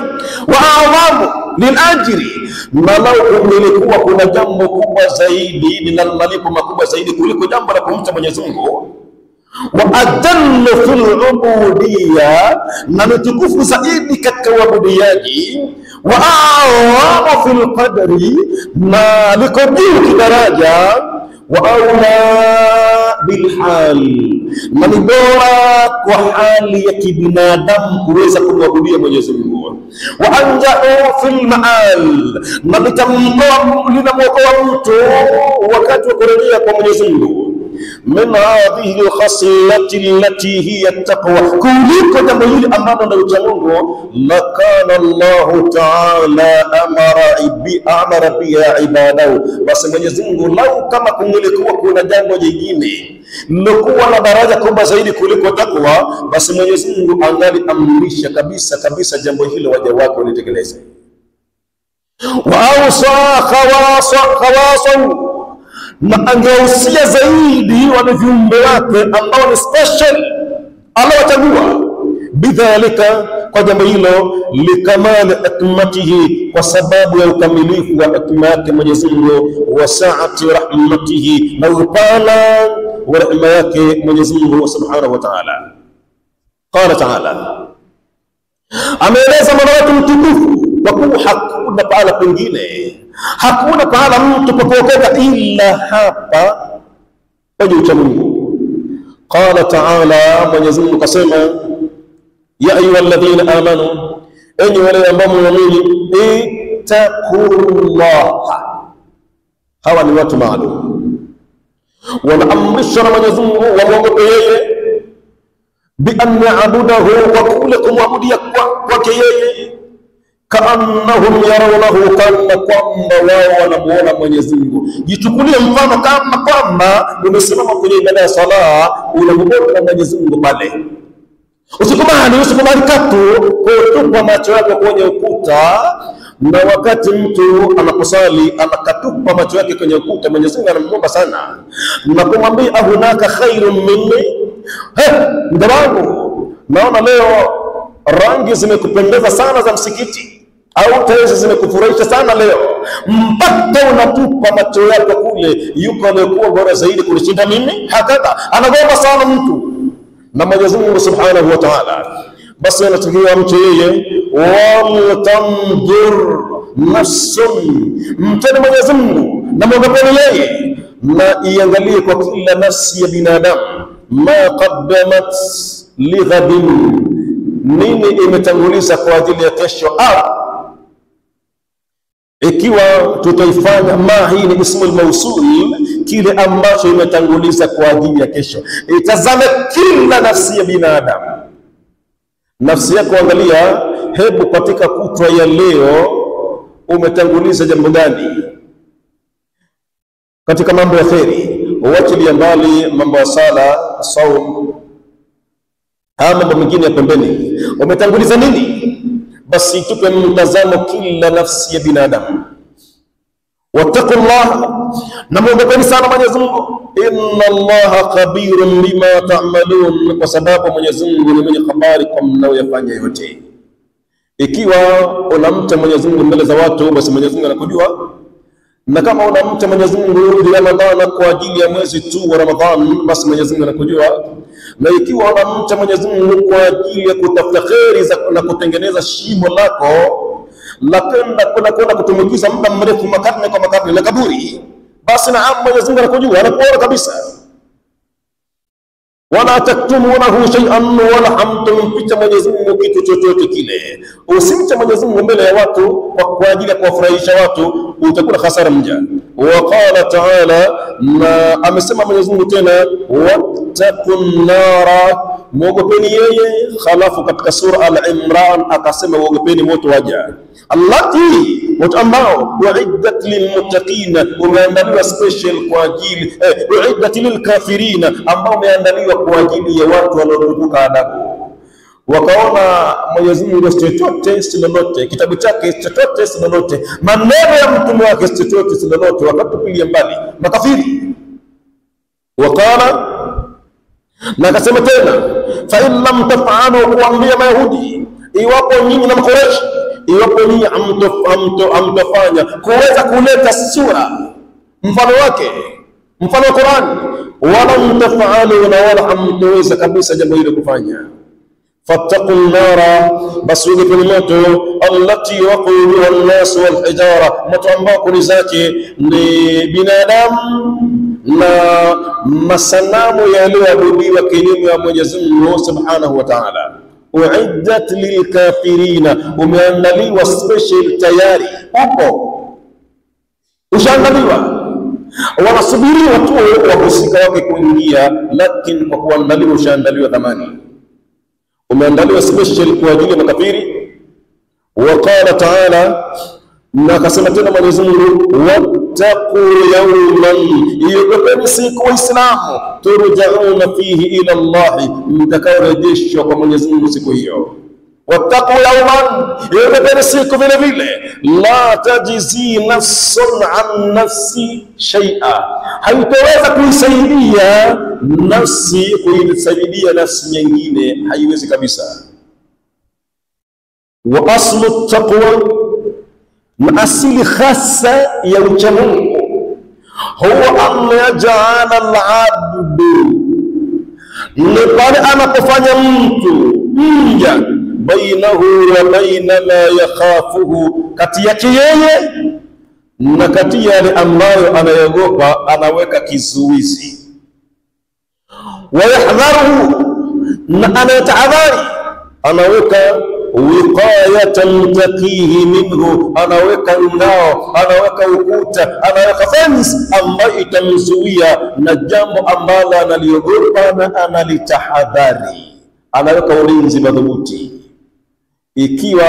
wa a'zamu lilajri, na lau kungelikuwa kuna jambo kubwa zaidi, lina malipo makubwa zaidi kuliko jambo la kumcha Mwenyezi Mungu, wa adallu fil ubudiyya, na mtukufu zaidi katika uabudiaji, wa a'zamu fil qadri, na liko juu kidaraja, wa aula bil hal, na ni bora kwa hali ya kibinadamu kuweza kumwabudia Mwenyezi Mungu, wa anja'u fil ma'al, na linamwokoa mtu wakati wa kurejea kwa Mwenyezi Mungu, min hadhihi al-khaslati allati hiya at-taqwa, kuliko jambo hili ambalo ndio ucha Mungu. Lakana Allah ta'ala amara biha ibadahu, basi Mwenyezi Mungu lau kama kungelikuwa kuna jambo jingine lilokuwa na daraja kubwa zaidi kuliko takwa, basi Mwenyezi Mungu angaliamrisha kabisa kabisa jambo hilo waja wake walitekeleze. Wa awsa khawasan, na angehusia zaidi wale viumbe wake ambao ni special alowachagua, bidhalika, kwa jambo hilo, likamali hikmatihi, kwa sababu ya ukamilifu wa hikma yake Mwenyezi Mungu, wa saati rahmatihi, na upana wa rehema yake Mwenyezi Mungu subhanahu wa ta'ala. Qala ta'ala, ameeleza Mola wetu mtukufu kwa kuwa hakuna pahala pengine, hakuna pahala mtu pakuokeka ila hapa kwenye ucha Mungu. Qala ta'ala, Mwenyezi Mungu kasema, ya ayyuhalladhina amanu, enyi wale ambao muamini, ittaqullaha, hawa ni watu maalum, wanaamrishwa na Mwenyezi Mungu wamwogope yeye, bi an ya'budahu, wa kule kumwabudia kwake yeye, kaannahum yarawnahu, kama kwamba wao wanamuona Mwenyezi Mungu. Jichukulie mfano kama kwamba umesimama kwenye ibada ya sala, unamuona Mwenyezi Mungu pale. Usikubali katu kutupa macho yako kwenye ukuta, na wakati mtu anaposali anakatupa macho yake kwenye ukuta, Mwenyezi Mungu anamuomba sana, na kumwambia ahunaka khairun minni, ndugu wangu, naona leo rangi zimekupendeza sana za msikiti, au tayari zimekufurahisha sana leo, mpaka unatupa macho yako kule, yuko aliyekuwa bora zaidi kunishinda mimi. Hakika anagomba sana mtu na Mwenyezi Mungu subhanahu wa ta'ala. Basi anatakiwa mtu yeye, wal tanzur nafsun, mtende Mwenyezi Mungu na mwogopeni yeye, na iangalie kwa kila nafsi ya binadamu, ma qaddamat li ghadin, nini imetanguliza kwa ajili ya kesho. Ikiwa tutaifanya ma, hii ni ismul mausul, kile ambacho imetanguliza kwa ajili ya kesho. Itazame kila nafsi ya binadamu, nafsi yako, angalia, hebu katika kutwa ya leo umetanguliza jambo gani katika mambo ya kheri, uachilia mbali mambo ya sala, saum, mambo mengine ya pembeni, umetanguliza nini? Basi tupe mtazamo kila nafsi ya binadamu. Wattaqullah, na muogopeni sana Mwenyezi Mungu, inna Allaha khabirun bima ta'malun, kwa sababu Mwenyezi Mungu ni mwenye habari kwa mnayoyafanya yote. Ikiwa unamcha Mwenyezi Mungu mbele za watu, basi Mwenyezi Mungu anakujua, Na kama unamcha Mwenyezi Mungu Ramadhani kwa ajili ya mwezi tu wa Ramadhani, basi Mwenyezi Mungu anakujua. Na ikiwa unamcha Mwenyezi Mungu kwa ajili ya kutafuta kheri na kutengeneza shimo lako la kwenda kutumikiza muda mrefu makarne kwa makarne na kaburi, basi naam, Mwenyezi Mungu anakujua, anakuona kabisa. Wala taktumunahu shay'an, wala hamtumficha Mwenyezi Mungu kitu chochote kile. Usimche Mwenyezi Mungu mbele ya watu kwa ajili ya kuwafurahisha watu, utakuwa hasara mja. Wa qala ta'ala, na amesema Mwenyezi Mungu tena, wattaqun nara, muogopeni yeye. Khalafu katika sura Al-Imran akasema muogopeni moto waja, allati, moto ambao uiddat lilmuttaqina, umeandaliwa special kwa ajili uiddat lilkafirina, ambao umeandaliwa kwa ajili ya watu wanaotukuka adabu. Wakaona Mwenyezi Mungu chochote si lolote, kitabu chake chochote si lolote, maneno ya mtume wake chochote si lolote, wakatupilia mbali makafiri. Wakala, na akasema tena, fa in lam taf'alu, kuambia Mayahudi, iwapo nyinyi na Quraysh, iwapo nyinyi hamtafanya kuweza kuleta sura mfano wake, mfano wa Qur'an, wala mtaf'alu, na wala hamtaweza kabisa jambo hilo kufanya, fattaqun nara, basi ugepeni moto, allati waquduha an-nas wal hijara, moto ambao kuni zake ni binadamu na masanamu yaliyoabudiwa kinyume wa Mwenyezi Mungu Subhanahu wa Ta'ala. Uiddat lilkafirina, umeandaliwa special tayari, upo ushaandaliwa, wanasubiriwa tu wahusika wake kuingia, lakini kwa kuandaliwa ushaandaliwa thamani, umeandaliwa special kwa ajili ya makafiri. Wa qala ta'ala, na akasema tena Mwenyezi Mungu, wattaqu yawman, iogopeni siku Waislamu, turja'una fihi ila Allah, mtakaorejeshwa kwa Mwenyezi Mungu siku hiyo. Wattaqu yawman, iogopeni siku vile vile, la tajzi nafsun an nafsi shay'a, haitaweza kuisaidia nafsi kuisaidia nafsi nyingine, haiwezi kabisa. Wa aslu taqwa, na asili khasa ya uchamungu, huwa an yaj'ala al-'abdu, ni pale anapofanya mtu mja, bainahu wa baina ma yakhafuhu, kati yake yeye na kati yale ambayo anayogopa, anaweka kizuizi. Wa yahdharuhu, na anayatahadhari, anaweka wiqayatan taqihi minhu, anaweka ngao, anaweka ukuta, anaweka fence ambayo itamzuia na jambo ambalo analiogopa na analitahadhari, anaweka ulinzi madhubuti. Ikiwa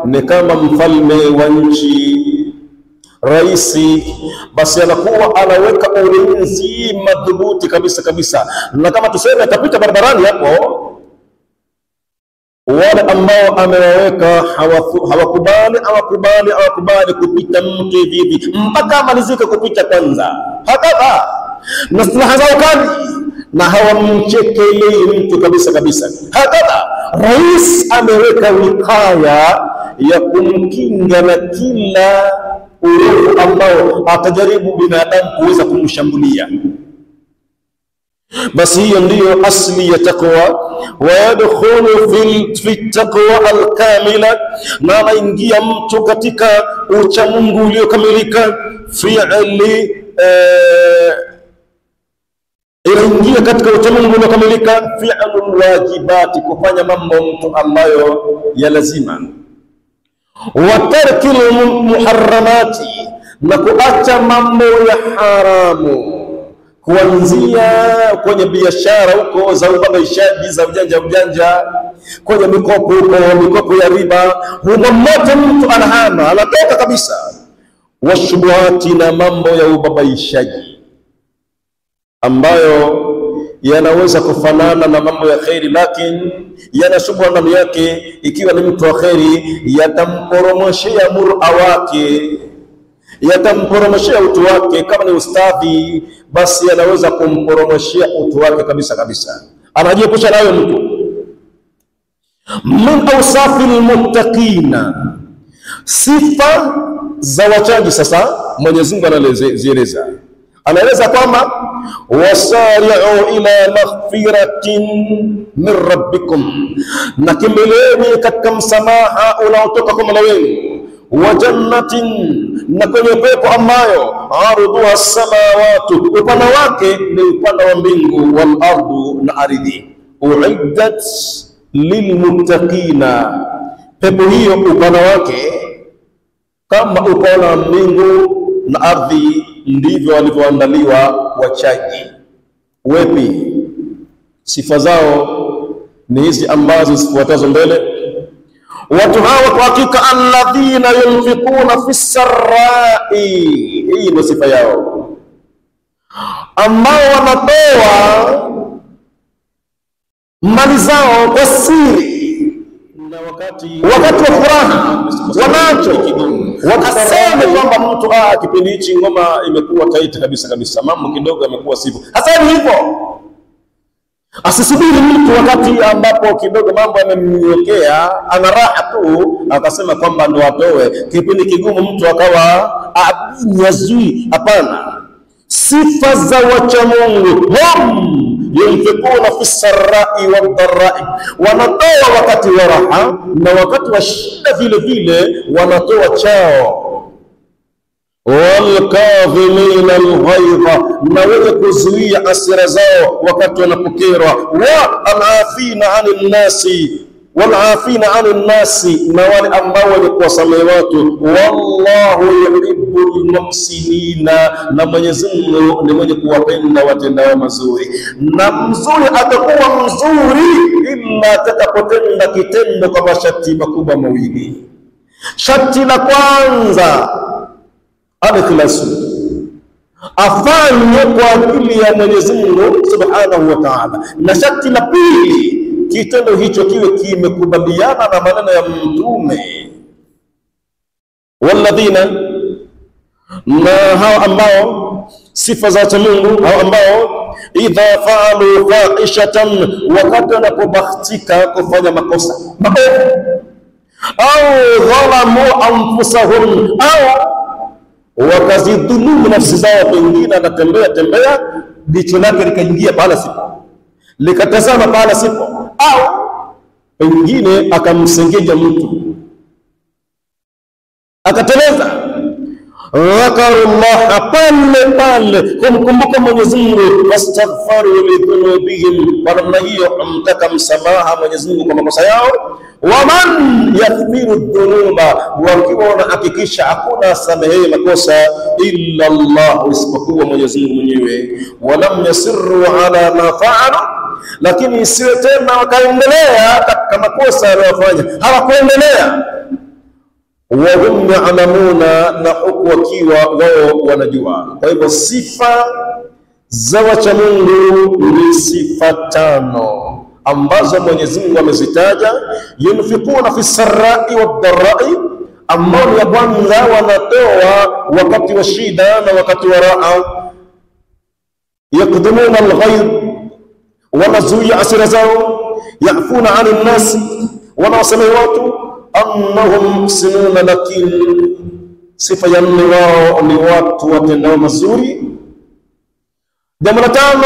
ni kama mfalme wa nchi, raisi, basi anakuwa anaweka ulinzi madhubuti kabisa kabisa. Na kama tuseme atapita barabarani hapo, wale ambao amewaweka hawakubali kupita mtu hivi mpaka amalizike kupita kwanza, hakika na silaha zao kali, na hawamchekelei mtu kabisa kabisa. Hakika rais ameweka wikaya ya kumkinga na kila uovu ambao atajaribu binadamu kuweza kumshambulia. Basi hiyo ndiyo asli ya taqwa. Wa yadkhulu fi taqwa alkamila, na anaingia mtu katika uchamungu uliokamilika. Inaingia katika uchamungu uliokamilika fi'lul wajibati, kufanya mambo mtu ambayo ya lazima. Wa tarkil muharramati, na kuacha mambo ya haramu, kuanzia kwenye biashara huko za ubabaishaji, za ujanja, kwenye mikopo huko, mikopo ya riba, humo mote mtu anahama, anatoka kabisa. Washubuhati, na mambo ya ubabaishaji ambayo yanaweza kufanana na mambo ya khairi, lakini yana shubha ndani yake. Ikiwa ni mtu wa khairi, yatamporomoshea mur'a wake, yatamporomoshea utu wake. Kama ni ustadhi, basi anaweza kumporomoshea utu wake kabisa kabisa, anajiepusha nayo mtu. Min awsafil muttaqina, sifa za wachaji sasa Mwenyezi Mungu anaeleza. Anaeleza kwamba wasari'u ila maghfiratin min rabbikum, na kimbilieni katika msamaha unaotoka kwa Mola wenu, wa jannatin, na kwenye pepo ambayo arduha samawati, upana wake ni upana wa mbingu, wal ardu, na ardhi, uiddat lilmuttaqina. Pepo hiyo upana wake kama upana wa mbingu na ardhi ndivyo walivyoandaliwa wachaji. Wepi? Sifa zao ni hizi ambazo zifuatazo mbele. Watu hawa kwa hakika alladhina yunfiquna fi sarra'i, hii ndio sifa yao, ambao wanatoa mali zao kwa siri, na wakati wa furaha wanacho. Wakasema kwamba mtu kipindi hichi ngoma imekuwa tight kabisa, mambo kidogo yamekuwa sivyo. Hasa hivyo asisubiri mtu wakati ambapo kidogo mambo yamemnyokea, ana raha tu akasema kwamba ndo atoe. Kipindi kigumu mtu akawa nyazui. Hapana, sifa za wacha Mungu, yunfiquna fi sarra'i wad dharra'i, wanatoa wakati wa raha na wakati wa shida vile vile wanatoa chao. Wal kadhimina al-ghayza, na wenye kuzuia hasira zao wakati wanapokerwa. Wa al-afina 'anil nasi, wal afina 'anil nasi, na wale ambao wenye kuwasamehe watu. Wallahu yuhibbul muhsinina, na Mwenyezi Mungu ni mwenye kuwapenda watendao mazuri. Na mzuri atakuwa mzuri ila atakapotenda kitendo kwa masharti makubwa mawili. Sharti la kwanza, al-ikhlasu, afanye kwa ajili ya Mwenyezi Mungu Subhanahu wa Ta'ala. Na sharti la pili, kitendo hicho kiwe kimekubaliana na maneno ya Mtume. Walladhina, na hao ambao sifa za Mungu, hao ambao idha fa'alu fa'ishatan, wakati wanapobahtika kufanya makosa maovu, au dhalamu anfusahum, au wakazidhulumu nafsi zao. Pengine anatembea jicho lake likaingia pahala sipo, likatazama pahala sipo, au pengine akamsengeja mtu akateleza, dhakarullah, pale kumkumbuka Mwenyezi Mungu, wastaghfaru lidhunubihim, kwa namna hiyo mtaka msamaha Mwenyezi Mungu kwa makosa yao. Waman yaghfiru dhunuba, wakiwa wanahakikisha hakuna samehe makosa illa Allah, isipokuwa Mwenyezi Mungu mwenyewe. Walam yasirru ala ma fa'alu, lakini isiwe tena wakaendelea katika makosa waliyofanya, hawakuendelea. Wa hum ya'lamuna, na huku wakiwa wao wanajua. Kwa hivyo sifa za wacha Mungu ni sifa tano ambazo Mwenyezi Mungu amezitaja. Yunfiquna fi sarra'i wad dharra'i, ambao ya kwanza wanatoa wakati wa shida na wakati wa raha. Yakdhumuna al-ghayb, wanazuia hasira zao. Yafuna 'anil nasi, wanawasamehe watu. Annahum muhsinuna, lakini sifa ya nne wao ni watu watendao mazuri. Jambo la tano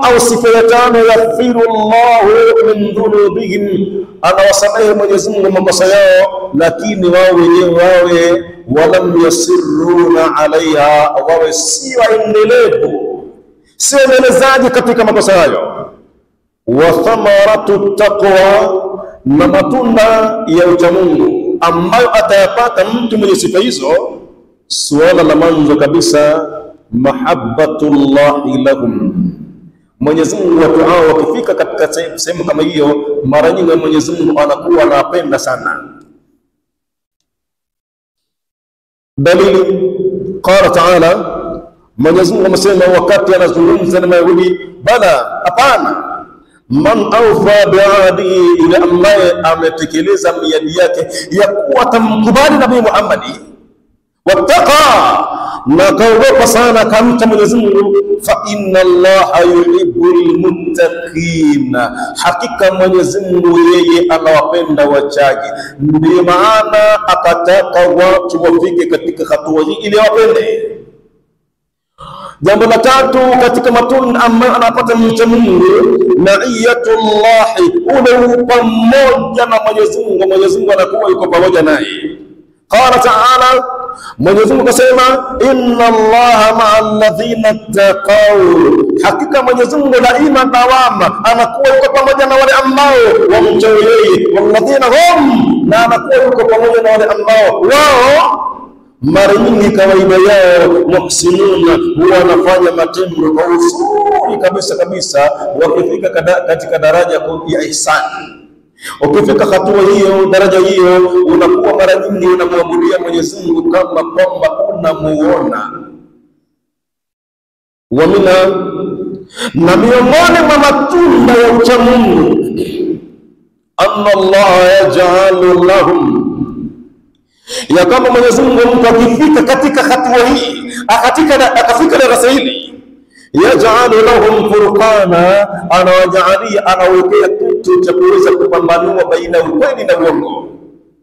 au sifa ya tano, yaghfiru Allahu min dhunubihim, anawasamehe Mwenyezi Mungu makosa yao, lakini wao wenyewe wawe walam yasirruna alaiha, wawe si waendelevu, si waendelezaji katika makosa hayo. Wa thamaratu taqwa, na matunda ya uchamungu ambayo atayapata mtu mwenye sifa hizo. Suala la mwanzo kabisa, mahabbatullahi lahum, Mwenyezi Mungu watu hao wakifika katika sehemu kama hiyo, mara nyingi Mwenyezi Mungu anakuwa anapenda sana. Dalili, qala ta'ala, Mwenyezi Mungu amesema wakati anazungumza na Mayahudi, bala, hapana, man awfa bi'adi, ila ambaye ametekeleza miadi yake ya kuwa tamkubali Nabii Muhammad, wattaqa, na kaogopa sana kamcha Mwenyezi Mungu, fa inna Allaha yuhibbul muttaqin, hakika Mwenyezi Mungu yeye anawapenda wachaji. Ndio maana akataka watu wafike katika hatua hii ili wapende. Jambo la tatu katika matunda ambayo anapata mcha Mungu, ma'iyatullah, ule pamoja na Mwenyezi Mungu. Mwenyezi Mungu anakuwa yuko pamoja naye. Qala ta'ala, Mwenyezi Mungu kasema, inna Allaha ma'al ladhina taqaw, hakika Mwenyezi Mungu daima dawama anakuwa yuko pamoja na wale ambao wamcha yeye, walladhina hum, na anakuwa yuko pamoja na wale ambao wao mara nyingi kawaida yao muhsinuna, huwa wanafanya matendo kwa uzuri kabisa kabisa, wakifika katika daraja ya ihsani. Ukifika hatua hiyo, daraja hiyo, unakuwa mara nyingi unamwabudia Mwenyezi Mungu kama kwamba unamuona. Wamina, na miongoni mwa matunda ya ucha Mungu, anna Allah yaj'alu lahum, ya kama Mwenyezi Mungu mtu akifika katika hatua hii, akafika darasa hili, yaj'alu lahum furqana, anawajalia, anawekea kitu cha kuweza kupambanua baina ya ukweli na uongo.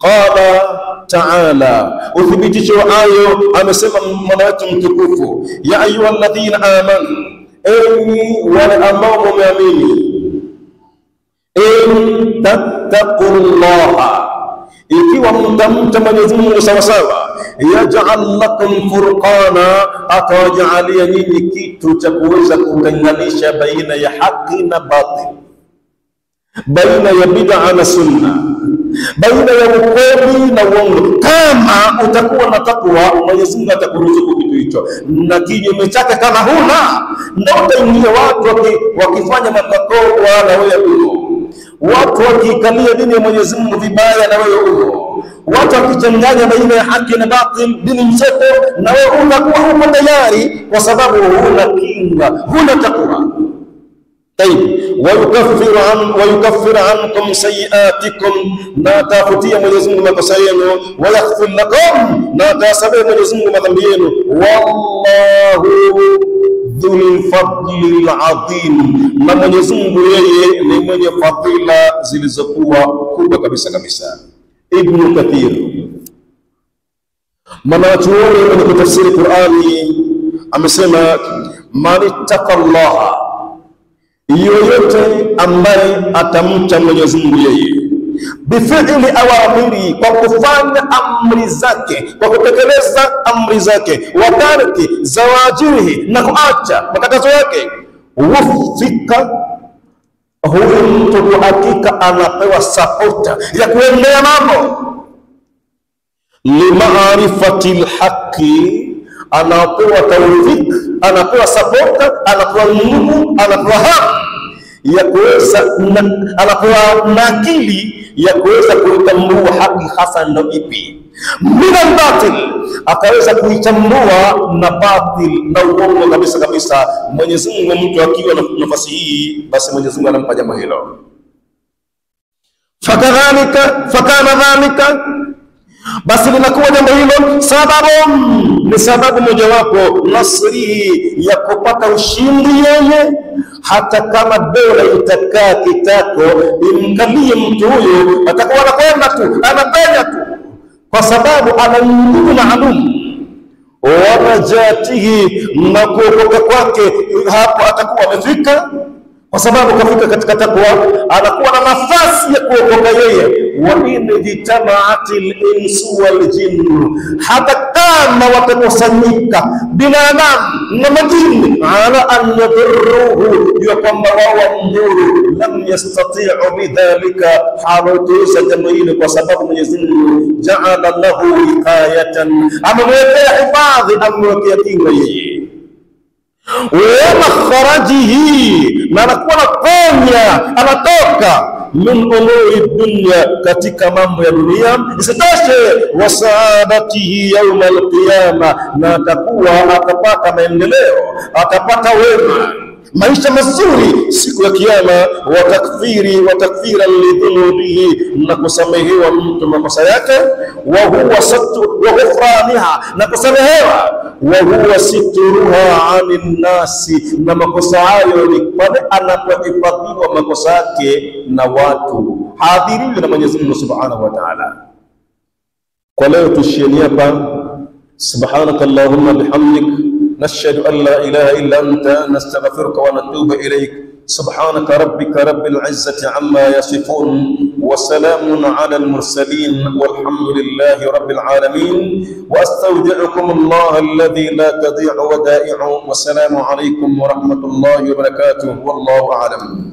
Qala ta'ala, uthibitisho ayo amesema Mola wetu mtukufu, ya ayyuhalladhina amanu, enyi wale ambao mumeamini, in tattaqullaha, ikiwa mtamcha Mwenyezi Mungu sawa sawa, yaj'al lakum furqana, atawajalia nyinyi kitu cha kuweza kutenganisha baina ya haki na batil, baina ya bid'a na sunna, baina ya ukweli na uongo. Kama utakuwa na takwa, Mwenyezi Mungu atakuruzuku kitu hicho, na kinyume chake kama huna, ndio utaingia watu wakifanya matakwa na wewe umo, watu wakikalia dini ya Mwenyezi Mungu vibaya na wewe umo, watu wakichanganya baina ya haki na batil, dini mseto, na wewe unakuwa huko tayari, kwa sababu huna kinga, huna takwa. Tayib, wayukaffiru ankum sayiatikum, na tafutia Mwenyezi Mungu makosa yenu, wayaghfir lakum, na tasamehe Mwenyezi Mungu madhambi yenu. Wallahu dhul fadlil adhim, na Mwenyezi Mungu yeye ni mwenye fadhila zilizokuwa kubwa kabisa kabisa. Ibn Kathir, mwanachuoni mwenye kutafsiri Qur'ani, amesema, man ittaqallaha, yoyote ambaye atamcha Mwenyezi Mungu yeye, bifi'li awamiri, kwa kufanya amri zake, kwa kutekeleza amri zake, wa tarki zawajirihi, na kuacha makatazo yake, wufika, huyu mtu kwa hakika anapewa sapota ya kuendea mambo, limaarifatil haqi, anapewa tawfik, anapewa sapota, anapewa nguvu, anapewa hamu ya kuweza, anapewa nakili ya kuweza kuitambua haki hasa ndio ipi, bila batil, akaweza kuitambua na batil na uongo kabisa kabisa. Mwenyezi Mungu, mtu akiwa na nafasi hii, basi Mwenyezi Mungu anampa jambo hilo. Fakana dhalika, basi linakuwa jambo hilo sababu, ni sababu mojawapo, nasri, ya kupata ushindi yeye, hata kama dola itakaa kitako imkalie mtu huyo, atakuwa anakwenda tu, anapenya tu, kwa sababu ana nguvu maalum. Wanajatihi, na kuokoka kwake hapo atakuwa amefika, kwa sababu kafika katika takwa, anakuwa na nafasi ya kuokoka yeye. Wa in jitama'atil insu wal jinnu, hata kama watakusanyika binadamu na majini, ala an yadurruhu, ya kwamba wao mdhuru, lam yastati'u bidhalika, hawataweza jambo hilo, kwa sababu Mwenyezi Mungu ja'ala lahu wiqayatan, amemwekea hifadhi, amemwekea kinga yeye. Wa makharajihi, na anakuwa anaponya, anatoka min umuri dunya, katika mambo ya dunia. Isitoshe, wa saadatihi yawm alqiyama, na atakuwa atapata maendeleo, atapata wema, maisha mazuri siku ya kiyama, wa takfira lidhunubihi, na kusamehewa mtu makosa yake, wa huwa satru wa ghufraniha, na kusamehewa, wa huwa situruha anin nasi, na makosa hayo ni pale anapohifadhiwa makosa yake na watu, hadhiriwi na Mwenyezi Mungu Subhanahu wa Ta'ala. Kwa leo tushieni hapa. Subhanaka Allahumma bihamdik, nashhadu an la ilaha illa anta, nastaghfiruka wa natubu ilayk. Subhanaka rabbika rabbil izzati amma yasifun, wa salamun ala al-mursalin, walhamdulillahi rabbil alamin. Wa astawdi'ukum Allah alladhi la tadhi'u wada'i'u. Wassalamu alaykum wa rahmatullahi wa barakatuh. Wallahu a'lam.